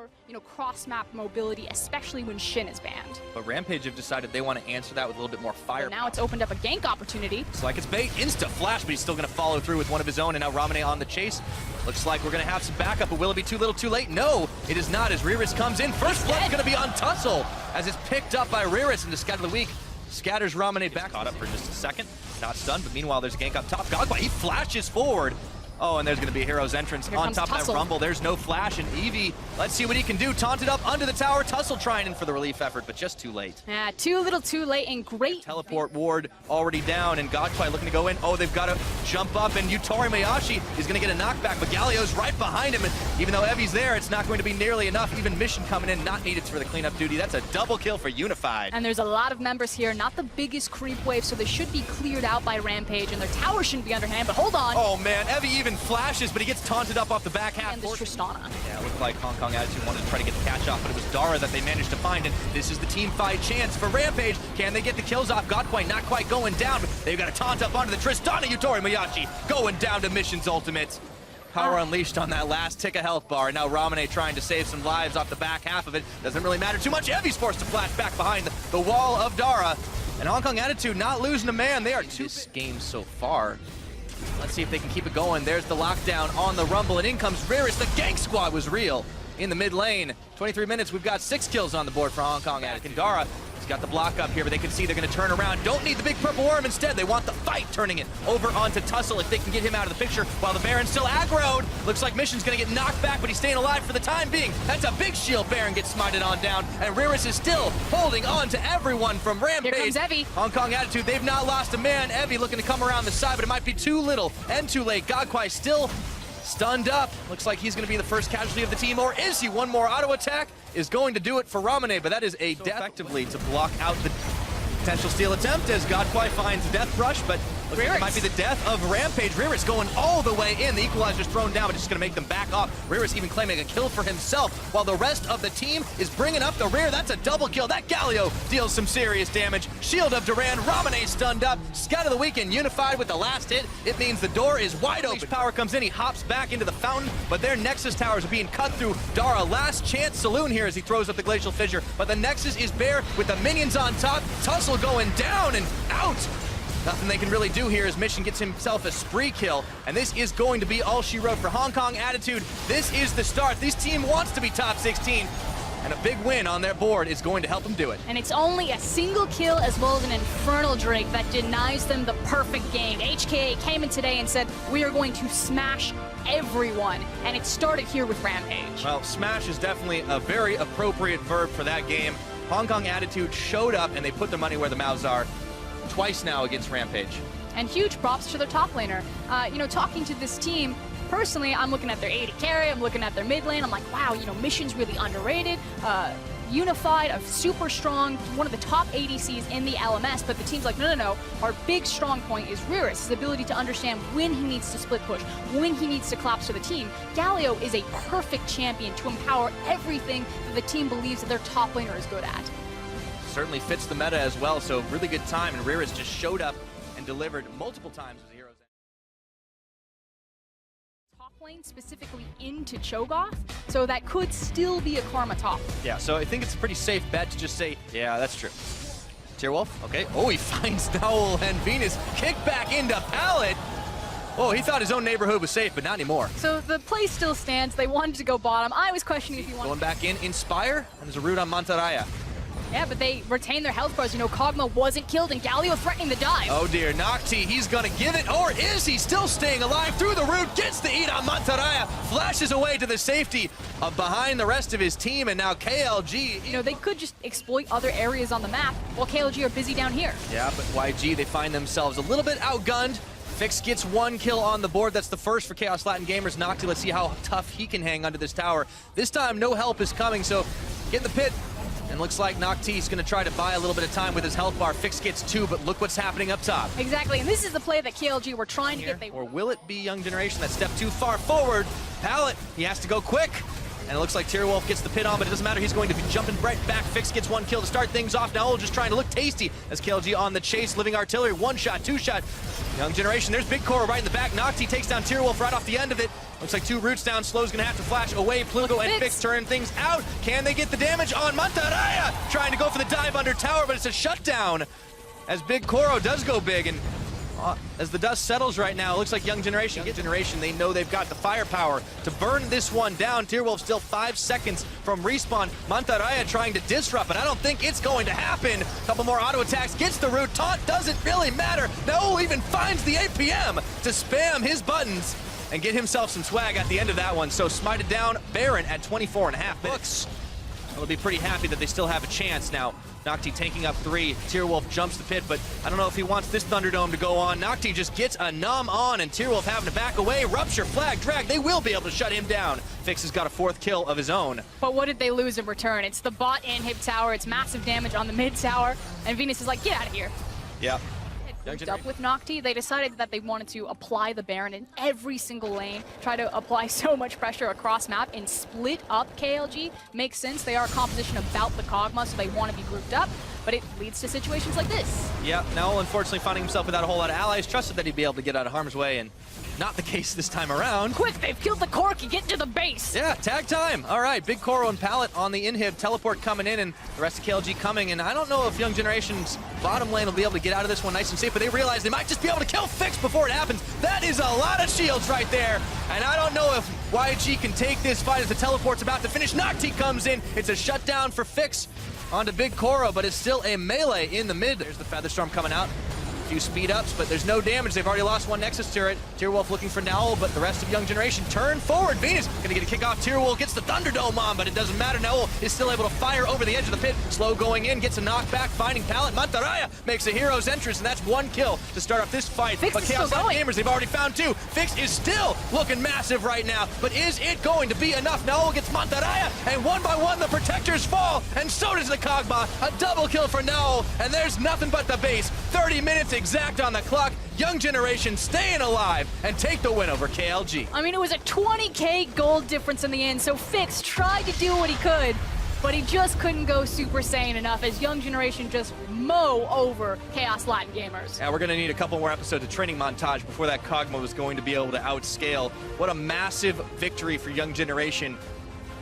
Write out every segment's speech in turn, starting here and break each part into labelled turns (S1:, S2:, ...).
S1: more, cross-map mobility, especially when Shin is banned.
S2: But Rampage have decided they want to answer that with a little bit more fire.
S1: Now it's opened up a gank opportunity.
S2: Looks like it's bait, insta-flash, but he's still going to follow through with one of his own, and now Ramane on the chase. Looks like we're going to have some backup, but will it be too little too late? No, it is not, as Riris comes in. First blood's going to be on Tussle, as it's picked up by Riris, and the Scatter of the Week scatters Ramane back. Caught up for just a second, not stunned, but meanwhile there's a gank up top. Godquai, he flashes forward. Oh, and there's going to be a Hero's Entrance on top of that Rumble. There's no flash, and Eevee, let's see what he can do. Taunted up under the tower. Tussle trying in for the relief effort, but just too late.
S1: Yeah, too little too late, and great.
S2: Teleport ward already down, and Godquai looking to go in. Oh, they've got to jump up, and Yutari Mayashi is going to get a knockback, but Galio's right behind him, and even though Evie's there, it's not going to be nearly enough. Even Mission coming in, not needed for the cleanup duty. That's a double kill for Unified.
S1: And there's a lot of members here, not the biggest creep wave, so they should be cleared out by Rampage, and their tower shouldn't be underhand, but hold on.
S2: Oh man, Evie even flashes, but he gets taunted up off the back half.
S1: And this Tristana.
S2: Yeah, it looked like Hong Kong Attitude wanted to try to get the catch off, but it was Dara that they managed to find, and this is the team fight chance for Rampage. Can they get the kills off? Godquai not quite going down, but they've got a taunt up onto the Tristana. Yutari Mayashi going down to Mission's ultimate. Power unleashed on that last tick of health bar, and now Ramane trying to save some lives off the back half of it. Doesn't really matter too much. Evie's forced to flash back behind the wall of Dara, and Hong Kong Attitude not losing a man. They are this game so far. Let's see if they can keep it going. There's the lockdown on the Rumble, and in comes Riris. The gank squad was real in the mid lane. 23 minutes, we've got 6 kills on the board for Hong Kong Attitude. Dara has got the block up here, but they can see they're going to turn around. Don't need the big purple worm. Instead, they want the fight, turning it over onto Tussle if they can get him out of the picture while the Baron's still aggroed. Looks like Mission's going to get knocked back, but he's staying alive for the time being. That's a big shield. Baron gets smited on down, and Riris is still holding on to everyone from Rampage.
S1: Here comes Evie.
S2: Hong Kong Attitude, they've not lost a man. Evie looking to come around the side, but it might be too little and too late. Godquai still stunned up. Looks like he's going to be the first casualty of the team, or is he? One more auto attack is going to do it for Ramane, but that is a death effectively to block out the potential steal attempt as Godquai finds Death Rush, but looks like it might be the death of Rampage. Riris going all the way in. The equalizer's thrown down, but it's just going to make them back off. Riris even claiming a kill for himself, while the rest of the team is bringing up the rear. That's a double kill. That Galio deals some serious damage. Shield of Duran. Ramane stunned up. Scout of the Weekend Unified with the last hit. It means the door is wide open. Power comes in. He hops back into the fountain, but their Nexus towers are being cut through. Dara, last chance saloon here as he throws up the Glacial Fissure, but the Nexus is bare with the minions on top. Tussle going down and out. Nothing they can really do here as Mission gets himself a spree kill, and this is going to be all she wrote for Hong Kong Attitude. This is the start. This team wants to be top 16, and a big win on their board is going to help them do it.
S1: And it's only a single kill as well as an Infernal Drake that denies them the perfect game. HKA came in today and said, we are going to smash everyone, and it started here with Rampage.
S2: Well, smash is definitely a very appropriate verb for that game. Hong Kong Attitude showed up, and they put their money where the mouths are twice now against Rampage.
S1: And huge props to their top laner. Talking to this team, personally, I'm looking at their AD carry, I'm looking at their mid lane, I'm like, wow, Mission's really underrated. Unified, a super strong, one of the top ADCs in the LMS, but the team's like, no. Our big strong point is Riris, his ability to understand when he needs to split push, when he needs to collapse for the team. Galio is a perfect champion to empower everything that the team believes that their top laner is good at.
S2: Certainly fits the meta as well, so really good time, and Riris just showed up and delivered multiple times as a hero's.
S1: Top lane specifically into Cho'Gath, so that could still be a Karma top.
S2: Yeah, so I think it's a pretty safe bet to just say, yeah, that's true. Tierwolf, okay. Oh, he finds Dowell and Venus. Kick back into Pallet. Oh, he thought his own neighborhood was safe, but not anymore.
S1: So the play still stands. They wanted to go bottom. I was questioning if he wanted
S2: going back in, Inspire, and there's a root on Mantaraya.
S1: Yeah, but they retain their health bars. Kog'Maw wasn't killed, and Galio threatening the dive.
S2: Oh dear, Nocti, he's gonna give it, or is he still staying alive through the root? Gets the eat on Mantaraya, flashes away to the safety of behind the rest of his team, and now KLG.
S1: They could just exploit other areas on the map while KLG are busy down here.
S2: Yeah, but YG, they find themselves a little bit outgunned. Fix gets 1 kill on the board. That's the first for Chaos Latin Gamers. Nocti, let's see how tough he can hang under this tower. This time, no help is coming, so get in the pit. And looks like Nocti's going to try to buy a little bit of time with his health bar. Fix gets 2, but look what's happening up top.
S1: Exactly, and this is the play that KLG were trying to get.
S2: Or will it be Young Generation that stepped too far forward? Pallet, he has to go quick. And it looks like Tierwolf gets the pit on, but it doesn't matter. He's going to be jumping right back. Fix gets 1 kill to start things off. Now just trying to look tasty as KLG on the chase. Living Artillery, 1 shot, 2 shot. Young Generation, there's Big Core right in the back. Nocti takes down Tierwolf right off the end of it. Looks like 2 roots down. Slow's gonna have to flash away. Plugo and Fix turn things out. Can they get the damage on Mantarraya? Trying to go for the dive under tower, but it's a shutdown. As Big Koro does go big, and as the dust settles right now, it looks like Young Generation, they know they've got the firepower to burn this one down. Tearwolf still 5 seconds from respawn. Mantarraya trying to disrupt, but I don't think it's going to happen. A couple more auto attacks, gets the root. Taunt doesn't really matter. Noel even finds the APM to spam his buttons and get himself some swag at the end of that one. So smited down, Baron at 24.5 minutes. They'll be pretty happy that they still have a chance now. Nocti taking up 3. Tearwolf jumps the pit, but I don't know if he wants this Thunderdome to go on. Nocti just gets a numb on, and Tearwolf having to back away. Rupture, flag, drag. They will be able to shut him down. Fix has got a 4th kill of his own.
S1: But what did they lose in return? It's the bot inhib tower. It's massive damage on the mid tower, and Venus is like, get out of here.
S2: Yeah.
S1: Grouped up with Nocti, they decided that they wanted to apply the Baron in every single lane, try to apply so much pressure across map and split up KLG. Makes sense, they are a composition about the Kog'Maw, so they want to be grouped up, but it leads to situations like this.
S2: Yeah, now unfortunately finding himself without a whole lot of allies, trusted that he'd be able to get out of harm's way, and not the case this time around.
S1: Quick, they've killed the Corki, get to the base!
S2: Yeah, tag time. All right, Big Koro and Pallet on the inhib, teleport coming in, and the rest of KLG coming, and I don't know if Young Generation's bottom lane will be able to get out of this one nice and safe, but they realize they might just be able to kill Fix before it happens. That is a lot of shields right there, and I don't know if YG can take this fight as the teleport's about to finish. Nocti comes in, it's a shutdown for Fix onto Big Koro, but it's still a melee in the mid. There's the Featherstorm coming out. Few speed ups, but there's no damage. They've already lost one Nexus turret. Tearwolf looking for Nowl, but the rest of Young Generation turn forward. Venus gonna get a kick off. Tearwolf gets the Thunderdome on, but it doesn't matter. Nowl is still able to fire over the edge of the pit. Slow going in, gets a knockback, finding Pallet. Mantarraya makes a hero's entrance, and that's 1 kill to start off this fight.
S1: Fix
S2: but Chaos Light Gamers, they've already found 2. Fix is still looking massive right now, but is it going to be enough? Nowl gets Mantarraya, and 1 by 1 the protectors fall, and so does the Kog'Maw. A double kill for Nowl, and there's nothing but the base. 30 minutes exact on the clock. Young Generation staying alive and take the win over KLG.
S1: I mean, it was a 20K gold difference in the end, so Fix tried to do what he could, but he just couldn't go Super Saiyan enough as Young Generation just mow over Chaos Latin Gamers.
S2: Yeah, we're going to need a couple more episodes of training montage before that Kog'Maw was going to be able to outscale. What a massive victory for Young Generation.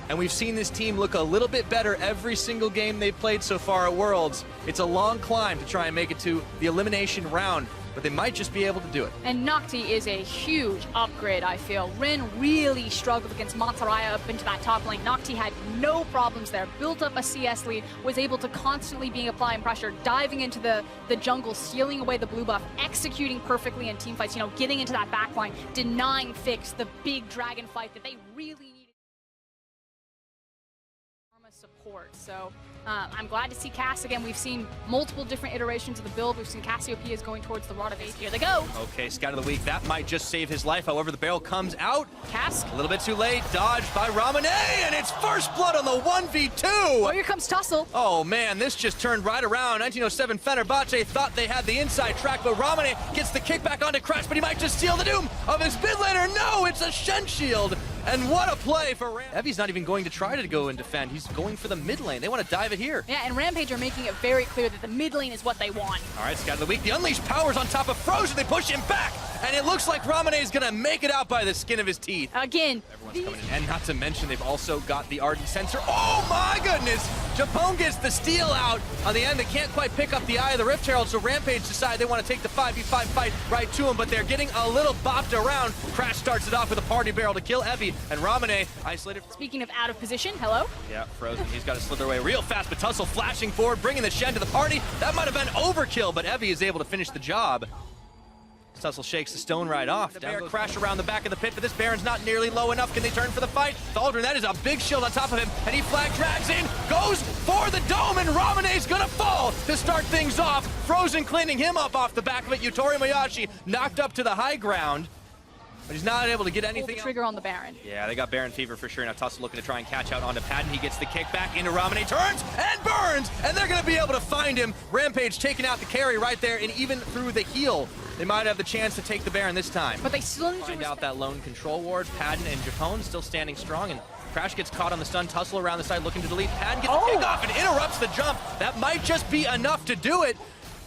S2: And we've seen this team look a little bit better every single game they've played so far at Worlds. It's a long climb to try and make it to the elimination round, but they might just be able to do it.
S1: And Nocti is a huge upgrade, I feel. Rin really struggled against Mantarraya up into that top lane. Nocti had no problems there, built up a CS lead, was able to constantly be applying pressure, diving into the jungle, stealing away the blue buff, executing perfectly in team fights, you know, getting into that backline, denying Fix the big dragon fight that they really needed support. So I'm glad to see Cass again. We've seen multiple different iterations of the build. We've seen Cassiopeia is going towards the Rod of Ace. Here they go.
S2: Okay, Scout of the Week. That might just save his life. However, the barrel comes out.
S1: Cass.
S2: A little bit too late. Dodged by Ramane, and it's first blood on the 1v2.
S1: Oh, here comes Tussle.
S2: Oh, man, this just turned right around. 1907 Fenerbahce thought they had the inside track, but Ramane gets the kickback onto Crash, but he might just steal the doom of his mid laner. No, it's a Shen Shield. And what a play for Rampage. Evi's not even going to try to go and defend. He's going for the mid lane. They want to dive it here.
S1: Yeah, and Rampage are making it very clear that the mid lane is what they want.
S2: All right, Scout of the Week. The Unleashed Power's on top of Frozen. They push him back, and it looks like Ramane is going to make it out by the skin of his teeth.
S1: Again.
S2: Everyone's coming in. And not to mention, they've also got the Ardent Sensor. Oh, my goodness. Japone gets the steal out on the end. They can't quite pick up the Eye of the Rift Herald, so Rampage decide they want to take the 5v5 fight right to him, but they're getting a little bopped around. Crash starts it off with a party barrel to kill Evi, and Ramane isolated.
S1: Speaking of out of position, hello?
S2: Yeah, Frozen. He's got to slither away real fast, but Tussle flashing forward, bringing the Shen to the party. That might have been overkill, but Evi is able to finish the job. Tussle shakes the stone right off. The bear crash around the back of the pit, but this Baron's not nearly low enough. Can they turn for the fight? Thaldrin, that is a big shield on top of him, and he flag drags in, goes for the dome, and Ramane's gonna fall to start things off. Frozen cleaning him up off the back of it. Yutori Moyashi knocked up to the high ground, but he's not able to get anything.
S1: Pull the trigger on the Baron.
S2: Yeah, they got Baron fever for sure. Now Tussle looking to try and catch out onto Padden. He gets the kick back into Ramane, turns and burns, and they're gonna be able to find him. Rampage taking out the carry right there, and even through the heal, they might have the chance to take the Baron this time.
S1: But they still need to
S2: find out that lone control ward. Padden and Japone still standing strong, and Crash gets caught on the stun. Tussle around the side looking to delete. Padden gets the kick off and interrupts the jump. That might just be enough to do it.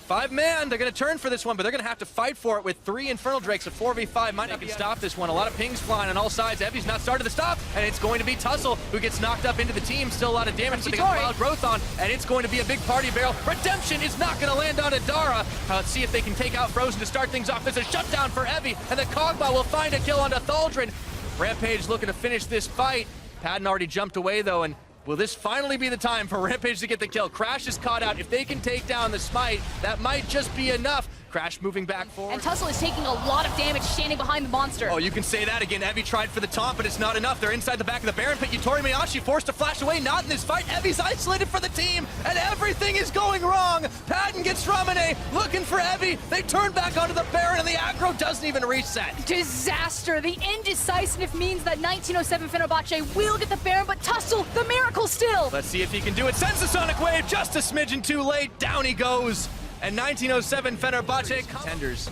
S2: 5-man, they're going to turn for this one, but they're going to have to fight for it with 3 Infernal Drakes. A 4v5 might not be stop this one. A lot of pings flying on all sides. Evi's not started the stop, and it's going to be Tussle who gets knocked up into the team. Still a lot of damage, but they got wild growth on, and it's going to be a big party barrel. Redemption is not going to land on Adara. Let's see if they can take out Frozen to start things off. There's a shutdown for Evi, and the Kog'Maw will find a kill onto Thaldrin. Rampage looking to finish this fight. Padden already jumped away, though, and will this finally be the time for Rampage to get the kill? Crash is caught out. If they can take down the Smite, that might just be enough. Crash moving back forward.
S1: And Tussle is taking a lot of damage standing behind the monster.
S2: Oh, you can say that again. Evi tried for the taunt, but it's not enough. They're inside the back of the Baron pit. Yutori Miyashi forced to flash away. Not in this fight. Evi's isolated for the team, and everything is going wrong. Padden gets Ramune looking for Evi. They turn back onto the Baron, and the aggro doesn't even reset.
S1: Disaster. The indecisive means that 1907 Fenerbahce will get the Baron, but Tussle, the miracle still.
S2: Let's see if he can do it. Sends the Sonic Wave just a smidgen too late. Down he goes. And 1907 Fenerbahce contenders.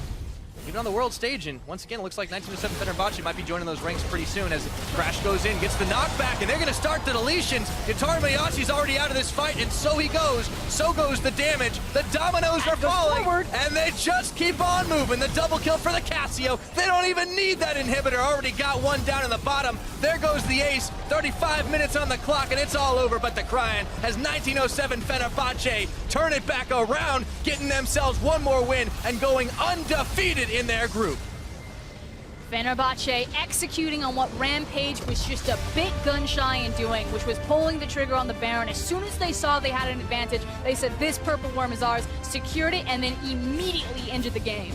S2: Even on the world stage, and once again, it looks like 1907 Fenerbahce might be joining those ranks pretty soon as Crash goes in, gets the knockback, and they're going to start the deletions. Yutori Miyashi's already out of this fight, and so he goes. So goes the damage. The dominoes are falling, and they just keep on moving. The double kill for the Casio. They don't even need that inhibitor. Already got one down in the bottom. There goes the ace. 35 minutes on the clock, and it's all over but the crying as 1907 Fenerbahce turn it back around, getting themselves one more win and going undefeated in their group.
S1: Fenerbahce executing on what Rampage was just a bit gun-shy in doing, which was pulling the trigger on the Baron. As soon as they saw they had an advantage, they said, this purple worm is ours, secured it, and then immediately ended the game.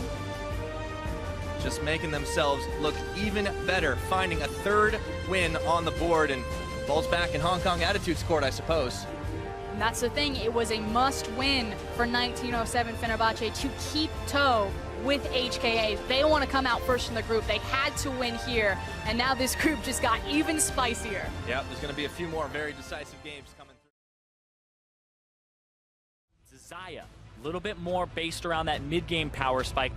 S2: Just making themselves look even better, finding a 3rd win on the board, and ball's back in Hong Kong Attitudes Court, I suppose.
S1: And that's the thing, it was a must-win for 1907 Fenerbahce to keep toe with HKA. They want to come out first in the group. They had to win here, and now this group just got even spicier.
S2: Yep, there's going to be a few more very decisive games coming through.
S3: Zaya, a little bit more based around that mid-game power spike,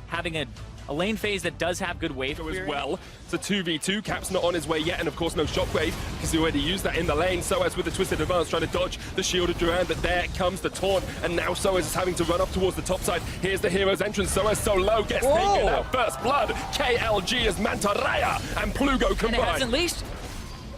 S3: having a lane phase that does have good wave
S4: as well. It's a 2v2. Cap's not on his way yet, and of course no shockwave because he already used that in the lane. Soaz with the twisted advance trying to dodge the shield of Durand, but there comes the taunt, and now Soaz is having to run up towards the top side. Here's the hero's entrance. Soaz so low, gets taken out. First blood. KLG is Mantaraya and Plugo combined.
S3: And it hasn't leashed.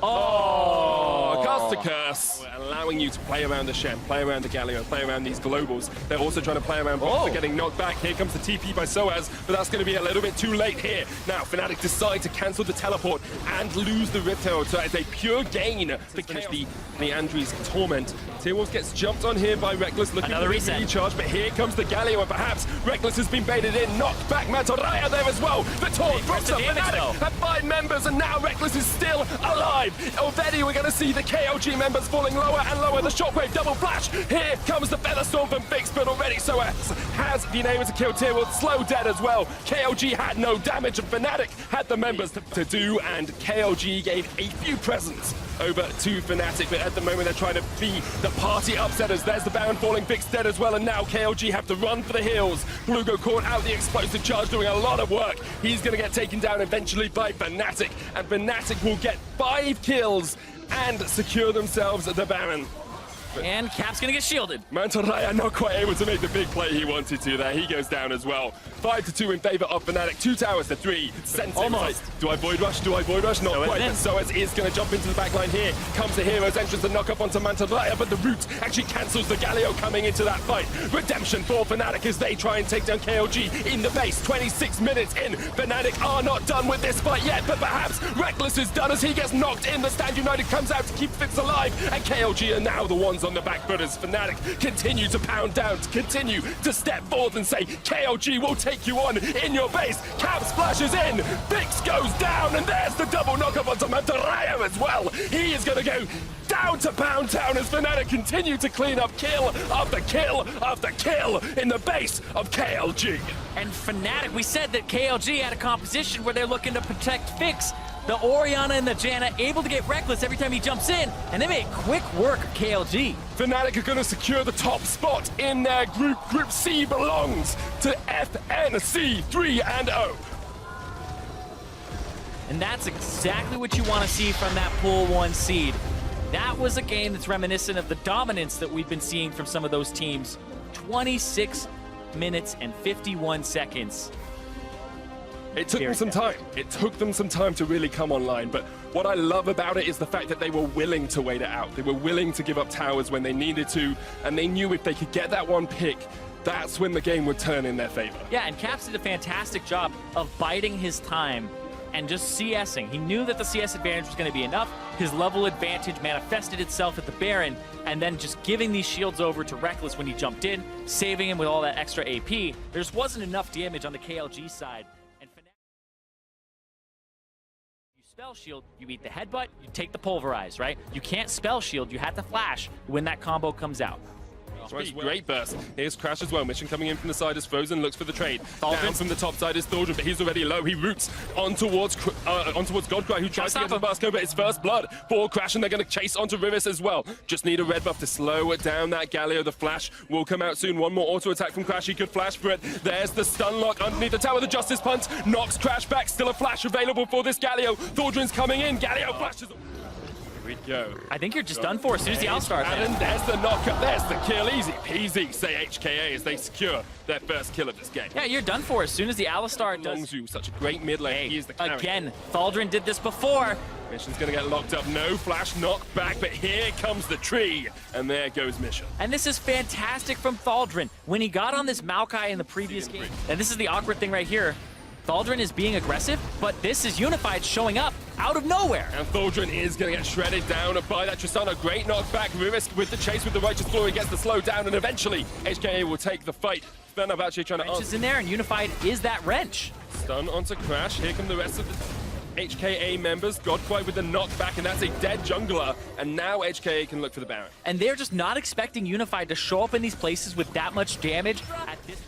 S4: Oh, cast a curse. Allowing you to play around the Shen, play around the Galio, play around these globals. They're also trying to play around bots. They're getting knocked back. Here comes the TP by Soaz, but that's going to be a little bit too late here. Now, Fnatic decide to cancel the teleport and lose the Rift Herald, so it's a pure gain to finish the Leandri's Torment. T-Wolves gets jumped on here by Reckless, looking
S3: Another
S4: for the
S3: reset.
S4: recharge, but here comes the Galio, and perhaps Reckless has been baited in. Knocked back, Mantaraya there as well. The taunt drops up Fnatic at 5 members, and now Reckless is still alive. Already we're going to see the KLG members falling lower and lower. The shockwave double flash. Here comes the Featherstorm from Fix, but already Soaz has been able to kill T-Wolf. Slow dead as well. KLG had no damage, and Fnatic had the members to do, and KLG gave a few presents over to Fnatic, but at the moment they're trying to be the party upsetters. There's the Baron falling, Fix dead as well, and now KLG have to run for the hills. Plugo caught out the explosive charge, doing a lot of work. He's going to get taken down eventually by Fnatic, and Fnatic will get 5 kills and secure themselves the Baron.
S3: And Cap's gonna get shielded.
S4: Mantaraya not quite able to make the big play he wanted to there. He goes down as well. 5-2 in favor of Fnatic. 2 towers to 3. Sensei
S3: Almost.
S4: Do I void rush? Do I void rush? Not quite. But Soaz is going to jump into the backline here. Comes the hero's entrance to knock up onto Mantaraya, but the root actually cancels the Galio coming into that fight. Redemption for Fnatic as they try and take down KLG in the base. 26 minutes in. Fnatic are not done with this fight yet, but perhaps Reckless is done as he gets knocked in. The Stand United comes out to keep Fix alive, and KLG are now the ones on the back foot as Fnatic continue to pound down, to continue to step forth and say, KLG will take you on in your base. Cap splashes in, Fix goes down, and there's the double knockup onto Mantaraya as well. He is going to go down to Pound Town as Fnatic continue to clean up kill after kill after kill in the base of KLG.
S3: And Fnatic, we said that KLG had a composition where they're looking to protect Fix. The Orianna and the Janna able to get Reckless every time he jumps in, and they made quick work of KLG.
S4: Fnatic are going to secure the top spot in their group. Group C belongs to FNC 3-0.
S3: And that's exactly what you want to see from that Pool 1 seed. That was a game that's reminiscent of the dominance that we've been seeing from some of those teams 26 minutes and 51 seconds.
S4: It took them some time. It took them some time to really come online, but what I love about it is the fact that they were willing to wait it out. They were willing to give up towers when they needed to, and they knew if they could get that one pick, that's when the game would turn in their favor.
S3: Yeah, and Caps did a fantastic job of biding his time and just CSing. He knew that the CS advantage was going to be enough. His level advantage manifested itself at the Baron, and then just giving these shields over to Reckless when he jumped in, saving him with all that extra AP. There just wasn't enough damage on the KLG side. And you spell shield, you eat the headbutt, you take the pulverize, right? You can't spell shield, you have to flash when that combo comes out.
S4: Great burst. Here's Crash as well. Mission coming in from the side as Frozen looks for the trade. Down from the top side is Thaldren, but he's already low. He roots on towards Godcry, who tries to get to the Basco, but it's first blood for Crash, and they're going to chase onto Rivis as well. Just need a red buff to slow it down that Galio. The flash will come out soon. One more auto attack from Crash. He could flash for it. There's the stun lock underneath the tower. The Justice Punch knocks Crash back. Still a flash available for this Galio. Thaldren's coming in. Galio flashes. Here we go.
S3: I think you're just done for as soon as the Alistar.
S4: And there's the knockup, there's the kill, easy peasy, say HKA as they secure their first kill of this game.
S3: Yeah, you're done for as soon as the Alistar does.
S4: Longzhu, such a great mid lane, he is the carry.
S3: Again, Thaldren did this before.
S4: Mission's gonna get locked up, no flash knocked back, but here comes the tree, and there goes Mission.
S3: And this is fantastic from Thaldren. When he got on this Maokai in the previous game, and this is the awkward thing right here, Thaldren is being aggressive, but this is Unified showing up out of nowhere.
S4: And Thaldren is going to get shredded down by that Tristana. Great knockback. Rivis with the chase with the Righteous Glory gets the slow down, and eventually HKA will take the fight. Fenerbahce trying to
S3: Wrench is in there, and Unified is that wrench.
S4: Stun onto Crash. Here come the rest of the HKA members. Godquite with the knockback, and that's a dead jungler. And now HKA can look for the Baron.
S3: And they're just not expecting Unified to show up in these places with that much damage at this.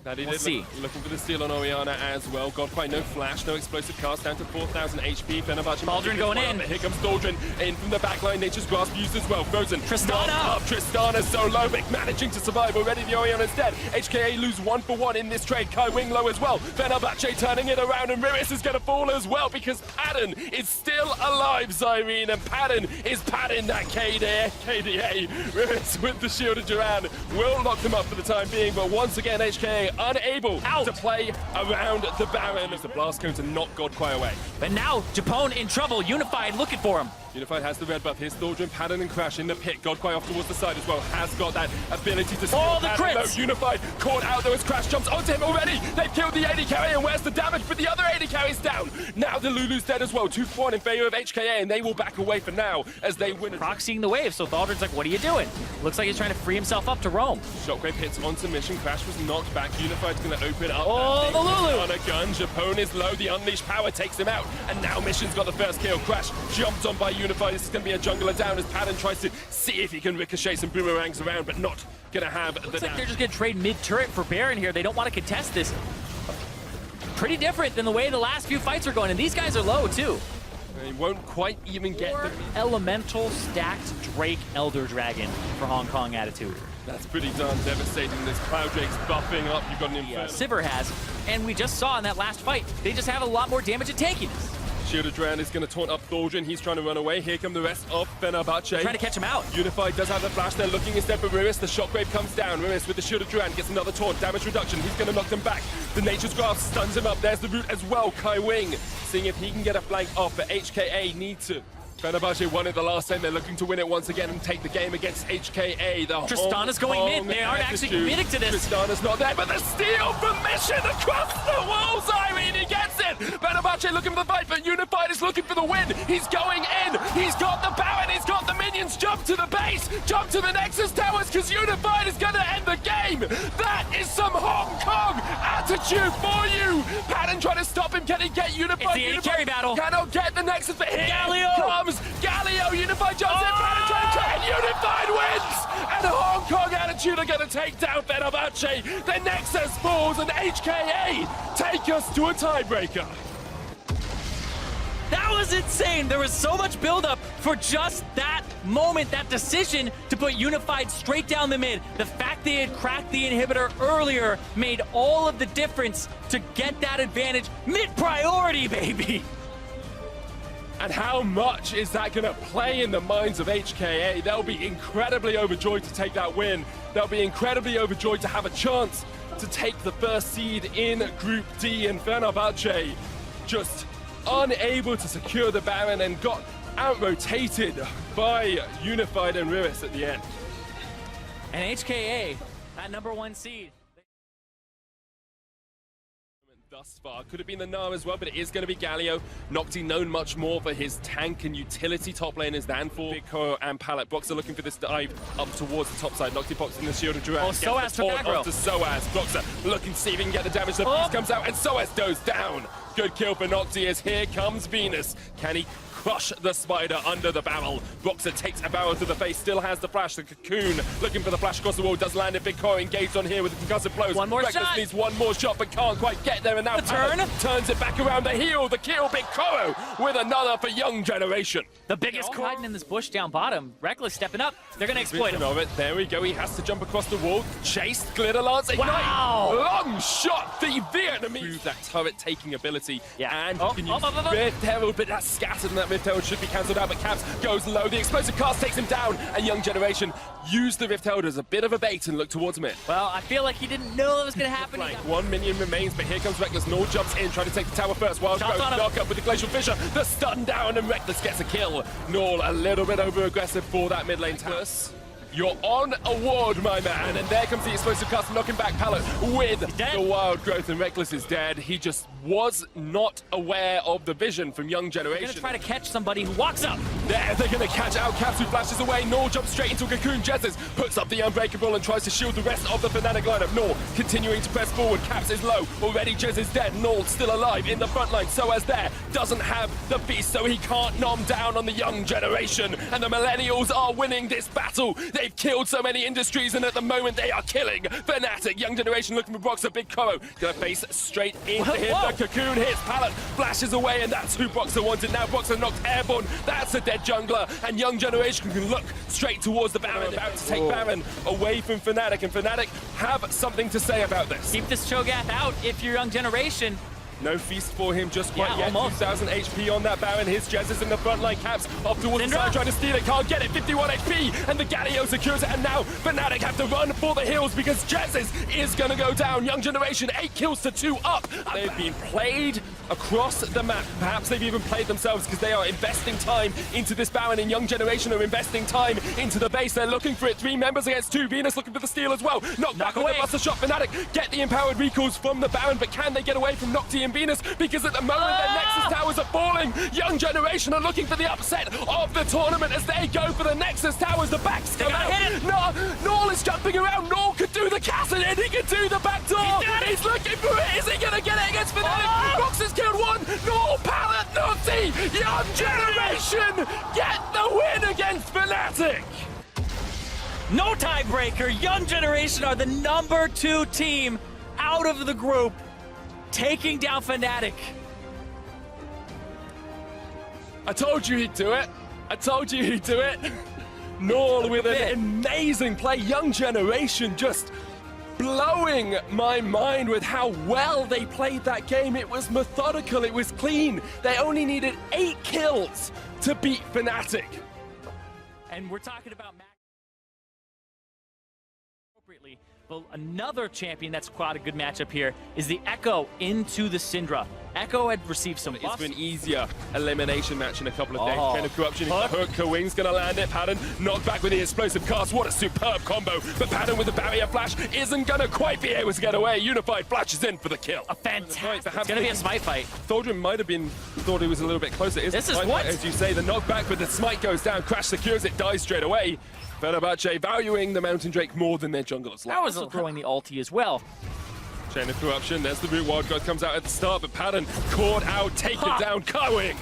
S4: We'll see. Looking for the steal on Orianna as well. Godquite, no flash, no explosive cast, down to 4,000 HP. Fenerbahce.
S3: Thaldren going in.
S4: Here comes Thaldren in from the backline. Nature's Grasp used as well. Frozen.
S3: Tristana.
S4: Tristana so low, but managing to survive. Already the Orianna's dead. HKA lose 1-for-1 in this trade. Kai Wing low as well. Fenerbahce turning it around, and Riris is going to fall as well because Padden is still alive, Zyrene, and Padden is padding that KDA. Riris with the shield of Duran will lock them up for the time being, but once again HKA unable to play around the Baron as the blast cone to knock Godquite away.
S3: But now Japone in trouble. Unified looking for him.
S4: Unified has the red buff. Here's Thaldren, Padden, and Crash in the pit. Godquite off towards the side as well. Has got that ability to
S3: all the crits.
S4: Low. Unified caught out there as Crash jumps onto him already. They've killed the AD carry, and where's the damage? But the other AD carry's down. Now the Lulu's dead as well. 2-for-1 in favor of HKA, and they will back away for now as they win.
S3: Proxying the wave, so Thaldren's like, what are you doing? Looks like he's trying to free himself up to roam.
S4: Shockwave hits onto Mission. Crash was knocked back. Unified's going to open up.
S3: Oh, the Lulu!
S4: On a gun. Japone is low. The Unleashed power takes him out, and now Mission's got the first kill. Crash jumped on by Unified. This is going to be a jungler down as Padden tries to see if he can ricochet some boomerangs around, but not gonna have the
S3: Looks like they're just gonna trade mid-turret for Baron here. They don't want to contest this. Pretty different than the way the last few fights are going, and these guys are low too.
S4: He won't quite even get the
S3: elemental stacked Drake Elder Dragon for Hong Kong attitude.
S4: That's pretty darn devastating. This Cloud Drake's buffing up. You've got an Inferno.
S3: Sivir has, and we just saw in that last fight, they just have a lot more damage and tankiness.
S4: Shield of Duran is going to taunt up Thaldren. He's trying to run away. Here come the rest of Fenerbahce.
S3: Trying to catch him out.
S4: Unified does have the flash. They're looking instead for Riris. The Shockwave comes down. Riris with the Shield of Duran gets another taunt. Damage reduction. He's going to knock them back. The Nature's Grasp stuns him up. There's the root as well. Kai Wing seeing if he can get a flank off, but HKA need to. Fenerbahce won it the last time. They're looking to win it once again and take the game against HKA.
S3: Tristana's going mid. They aren't actually committing to this.
S4: Tristana's not there, but the steal from Mission across the walls. Irene, he gets it. Fenerbahce looking for the fight, but Unified is looking for the win. He's going in. He's got the Baron. He's got the minions. Jump to the base. Jump to the Nexus Towers because Unified is going to end the game. That is some Hong Kong attitude for you. Padden trying to stop him. Can he get Unified?
S3: It's the AD carry battle.
S4: Cannot get the Nexus, but here
S3: Galio
S4: comes Galio. Unified jumps in. Padden trying to try, and Unified wins. And Hong Kong attitude are going to take down Fenerbahce. The Nexus falls, and HKA take us to a tiebreaker.
S3: That was insane. There was so much buildup for just that moment, that decision to put Unified straight down the mid. The fact they had cracked the inhibitor earlier made all of the difference to get that advantage. Mid priority, baby.
S4: And how much is that going to play in the minds of HKA? They'll be incredibly overjoyed to take that win. They'll be incredibly overjoyed to have a chance to take the first seed in Group D. And Fenerbahce just unable to secure the Baron and got out-rotated by Unified and Riris at the end.
S3: And HKA, that #1 seed.
S4: Thus far, could have been the Nar as well, but it is going to be Galio. Nocti known much more for his tank and utility top laners than for Big Koro and Pallet. Boxer looking for this dive up towards the top side. Nocti boxing the shield of Duran.
S3: Oh, Soaz took aggro.
S4: To Soaz. Boxer looking to see if he can get the damage. The beast comes out and Soaz goes down. Good kill for Nocti as here comes Venus. Can he crush the spider under the barrel? Boxer takes a barrel to the face, still has the flash. The cocoon looking for the flash across the wall, does land it. Big Koro engaged on here with the concussive blows.
S3: One more
S4: Reckless
S3: shot.
S4: needs one more shot, but can't quite get there. And now
S3: The turn.
S4: turns it back around the heel. The kill, Big Koro with another for Young Generation.
S3: The biggest hiding in this bush down bottom. Reckless stepping up. They're going to exploit him.
S4: Of it. There we go. He has to jump across the wall. Chased. Glitter Lance. Ignite.
S3: Wow.
S4: Long shot. The Vietnamese. That turret taking ability.
S3: Yeah.
S4: And can use Rift Herald, but that's scattered, and that Rift Herald should be cancelled out. But Caps goes low. The explosive cast takes him down. And Young Generation used the Rift Herald as a bit of a bait and looked towards mid.
S3: Well, I feel like he didn't know that was going to happen.
S4: Like 1 minion remains, but here comes Reckless. Null jumps in, trying to take the tower first. Wild
S3: Shots
S4: goes
S3: on him.
S4: knock up with the Glacial Fissure. The stun down, and Reckless gets a kill. Null a little bit over aggressive for that mid lane. You're on a ward, my man, and there comes the explosive cast, knocking back Pallet with the wild growth, and Reckless is dead. He just was not aware of the vision from Young Generation.
S3: They're going to try to catch somebody who walks up.
S4: There, they're going to catch out Caps, who flashes away. Nor jumps straight into a cocoon. Jezzes puts up the Unbreakable and tries to shield the rest of the Fnatic lineup. Nor continuing to press forward. Caps is low. Already Jezz is dead. Nor still alive in the front line. Soaz there doesn't have the beast, so he can't nom down on the Young Generation. And the Millennials are winning this battle. They've killed so many industries, and at the moment they are killing Fnatic. Young Generation looking for Boxer. Big Koro gonna face straight into him. The cocoon hits Pallet, flashes away, and that's who Boxer wanted. Now Boxer knocked airborne. That's a dead jungler, and Young Generation can look straight towards the Baron. About to take Baron away from Fnatic, and Fnatic have something to say about this.
S3: Keep this Cho'Gath out if you're Young Generation.
S4: No feast for him just quite yet.
S3: Almost.
S4: 2,000 HP on that Baron. His Jezz is in the front line. Caps off towards the side, trying to steal it. Can't get it. 51 HP, and the Galio secures it. And now Fnatic have to run for the hills because Jezz is going to go down. Young Generation, 8 kills to 2 up. They've been played across the map. Perhaps they've even played themselves because they are investing time into this Baron, and Young Generation are investing time into the base. They're looking for it. 3 members against 2. Venus looking for the steal as well. Knock back away. Buster shot. Fnatic get the empowered recalls from the Baron, but can they get away from Nocti and Venus? Because at the moment their Nexus towers are falling. Young Generation are looking for the upset of the tournament as they go for the Nexus towers. The backs come out. Null is jumping around. Null could do the castle in. He can do the back door. He's looking for it. Is he going to get it against Fnatic? Box has killed 1. Null, Pallet, Nocti. Young Generation get the win against Fnatic.
S3: No tiebreaker. Young Generation are the #2 team out of the group, taking down Fnatic.
S4: I told you he'd do it. I told you he'd do it. Null with an amazing play. Young Generation just blowing my mind with how well they played that game. It was methodical. It was clean. They only needed 8 kills to beat Fnatic.
S3: And we're talking about Mac appropriately. But another champion that's quite a good matchup here is the Echo into the Syndra. Echo had received some buffs.
S4: It's been easier elimination match in a couple of days. Kind of corruption.
S3: Hook.
S4: Kawing's gonna land it. Pattern knocked back with the explosive cast. What a superb combo. But Pattern with the barrier flash isn't gonna quite be able to get away. Unified flashes in for the kill.
S3: A fantastic. It's gonna be a smite fight.
S4: Thordrin might have been thought he was a little bit closer.
S3: This is what?
S4: As you say, the knockback, but the smite goes down. Crash secures it, dies straight away. Fenerbahce valuing the Mountain Drake more than their junglers.
S3: That was throwing the ulti as well.
S4: Chain of corruption. There's the root. Wild God comes out at the start, but Pattern caught out, taken down, Kawing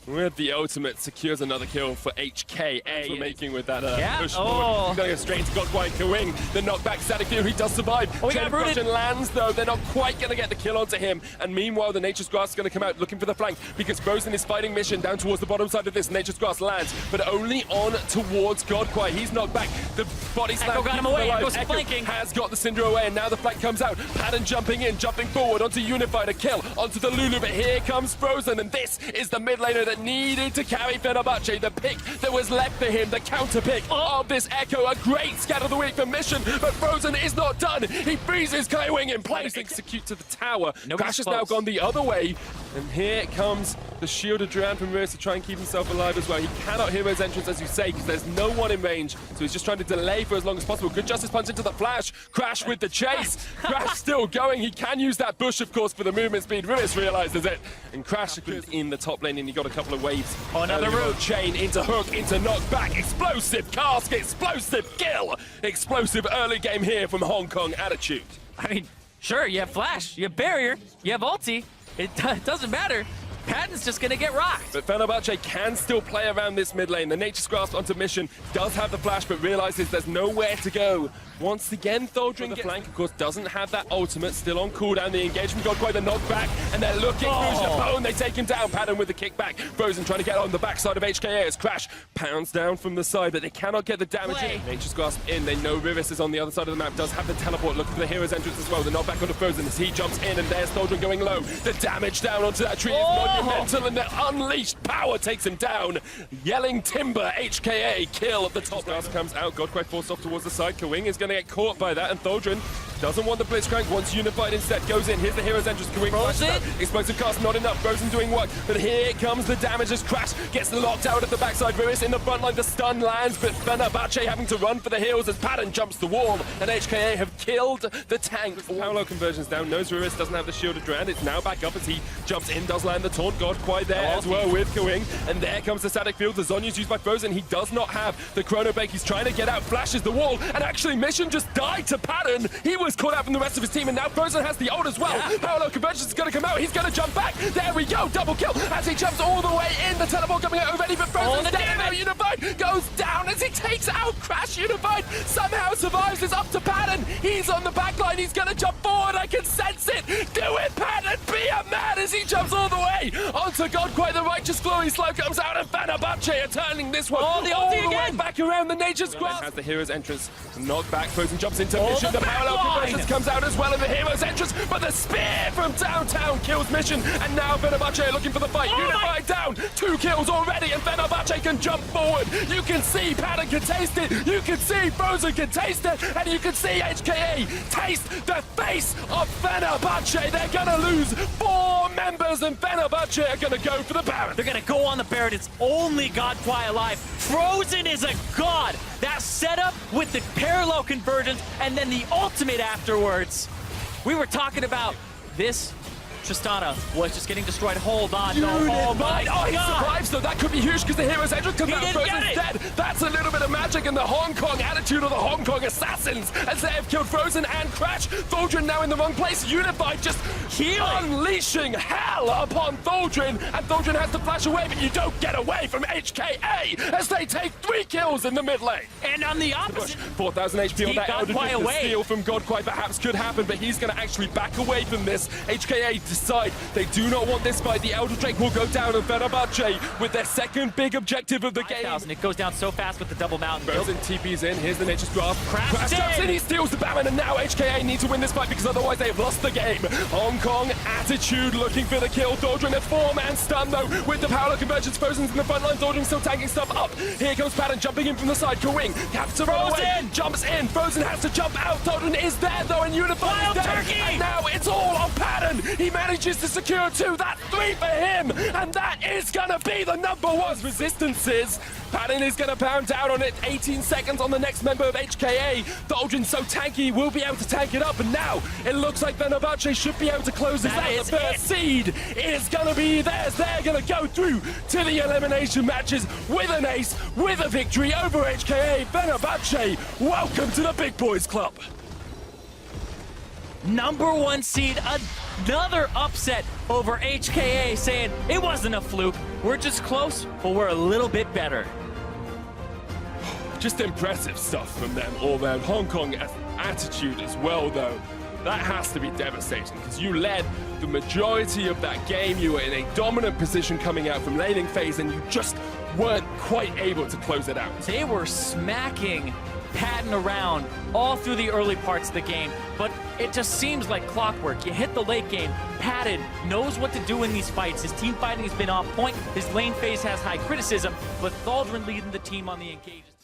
S4: with the ultimate secures another kill for HKA. We're making with that push forward. He's going to go straight into Godquine. Kawing, the knockback static view. He does survive. Chain of corruption lands though. They're not quite going to get the kill onto him. And meanwhile, the Nature's Grass is going to come out looking for the flank because Frozen is fighting mission down towards the bottom side of this. Nature's Grass lands, but only on towards Godquine. He's knocked back. The body slam
S3: got him away.
S4: Echo
S3: flanking.
S4: Has got the Cinder away, and now the flank comes out. Pattern jumping in, jumping forward onto Unified, a kill onto the Lulu, but here comes Frozen, and this is the mid laner that that needed to carry Fenerbahce, the pick that was left for him, the counter pick of this Echo. A great scat of the week for Mission, but Frozen is not done. He freezes Kaiwing in place, execute to the tower. Crash has now gone the other way, and here comes the shielded Duran from Riz to try and keep himself alive as well. He cannot hear his entrance, as you say, because there's no one in range, so he's just trying to delay for as long as possible. Good Justice punch into the flash. Crash with the chase. Crash still going. He can use that bush, of course, for the movement speed. Riz realizes it, and Crash in the top lane, and he got a couple of waves.
S3: Oh, another route.
S4: Chain into hook, into knockback. Explosive cask, explosive kill. Explosive early game here from Hong Kong Attitude.
S3: I mean, sure, you have flash, you have barrier, you have ulti. It doesn't matter. Patton's just gonna get rocked.
S4: But Fenerbahce can still play around this mid lane. The Nature's Grasp onto Mission does have the flash, but realizes there's nowhere to go. Once again, Tholdrin the flank, of course, doesn't have that ultimate. Still on cooldown. The engagement got quite the knockback, and they're looking through the bone. They take him down. Patton with the kickback. Frozen trying to get on the backside of HKA as Crash pounds down from the side, but they cannot get the damage in. Nature's Grasp in. They know Rivis is on the other side of the map. Does have the teleport. Looking for the hero's entrance as well. The knockback onto Frozen as he jumps in, and there's Tholdrin going low. The damage down onto that tree is monumental, and the unleashed power takes him down. Yelling timber, HKA kill at the top. Grasp comes out. Godquake forced off towards the side. Kawing is going to get caught by that, and Tholdrin doesn't want the Blitzcrank, wants Unified instead. Goes in. Here's the hero's entrance. Kawing flashes out. Explosive cast, not enough. Frozen doing work, but here comes the damage as Crash gets locked out at the backside. Rivis in the front line. The stun lands, but Fenerbahce having to run for the heals as Patton jumps the wall, and HKA have killed the tank. Paolo conversions down. Knows Rivis doesn't have the shielded Duran. It's now back up as he jumps in. Does land the taunt. Godquake there as well with Kawing, and there comes the static field. The Zonya's used by Frozen. He does not have the chrono bake. He's trying to get out. Flashes the wall, and actually Mission just died to Patton. He was caught out from the rest of his team, and now Frozen has the ult as well. Paolo conversions is going to come out. He's going to jump back. There we go. Double kill as he jumps all the way in. The teleport coming out already, but Frozen's dead now. Unified goes down as he takes out Crash. Unified somehow survives. It's up to Patton. He's on the back line. He's going to jump forward. I can sense it. Do it, Patton. Be a man as he jumps all the way onto Godquake. The Righteous Glory slow comes out, and Fenerbahce are turning this one all the way back around the Nature's Grasp. Has the hero's entrance. Knocked back. Frozen jumps into Mission. The Paolo conversions comes out as well in the hero's entrance, but the spear from downtown kills Mission, and now Fenerbahce are looking for the fight. Unified down. 2 kills already, and Fenerbahce can jump forward. You can see Patton can taste it. You can see Frozen can taste it, and you can see HKA taste the face of Fenerbahce. They're gonna lose 4 members, and Fenerbahce are gonna go for the Baron.
S3: They're gonna go on the Baron. It's only Godquake alive. Frozen is a god. That setup with the parallel convergence and then the ultimate afterwards. We were talking about this. Tristana was just getting destroyed. Hold on. No. Oh my God.
S4: He survives, though. That could be huge because the hero's entrance comes out. Frozen's dead. That's a little bit of magic in the Hong Kong attitude of the Hong Kong assassins as they have killed Frozen and Crash. Tholdrin now in the wrong place. Unified just unleashing hell upon Tholdrin, and Tholdrin has to flash away, but you don't get away from HKA as they take 3 kills in the mid lane.
S3: And on the opposite,
S4: 4,000 HP on that Elder Drift. The
S3: away.
S4: steal from Godquake perhaps could happen, but he's going to actually back away from this. HKA decide they do not want this fight. The Elder Drake will go down, and Fenerbahce with their second big objective of the game.
S3: It goes down so fast with the double mountain.
S4: Frozen TP's in. Here's the Nature's Grasp. Crash jumps in. He steals the Baron, and now HKA need to win this fight because otherwise they have lost the game. Hong Kong attitude looking for the kill. Tholdrin a 4-man stun though with the power convergence. Frozen's in the front line. Tholdrin still tanking stuff up. Here comes Patton jumping in from the side. Kawing have to run away. Jumps in. Frozen has to jump out. Tholdrin is there though, and Unified is dead. And now it's all on Patton. He manages to secure 2. That's 3 for him, and that is gonna be the #1 resistances. Patton is gonna pound down on it. 18 seconds on the next member of HKA. Tholdrin's so tanky, will be able to tank it up, and now it looks like Fenerbahce should be able to close this out. The first seed is gonna be theirs. They're gonna go through to the elimination matches with an ace, with a victory over HKA. Fenerbahce, welcome to the Big Boys Club.
S3: #1 seed, another upset over HKA, saying it wasn't a fluke. We're just close, but we're a little bit better.
S4: Just impressive stuff from them all around. Hong Kong attitude as well, though. That has to be devastating because you led the majority of that game. You were in a dominant position coming out from laning phase, and you just weren't quite able to close it out.
S3: They were smacking padding around all through the early parts of the game, but it just seems like clockwork. You hit the late game, padded, knows what to do in these fights. His team fighting has been on point. His lane phase has high criticism, but Thaldrin leading the team on the engages.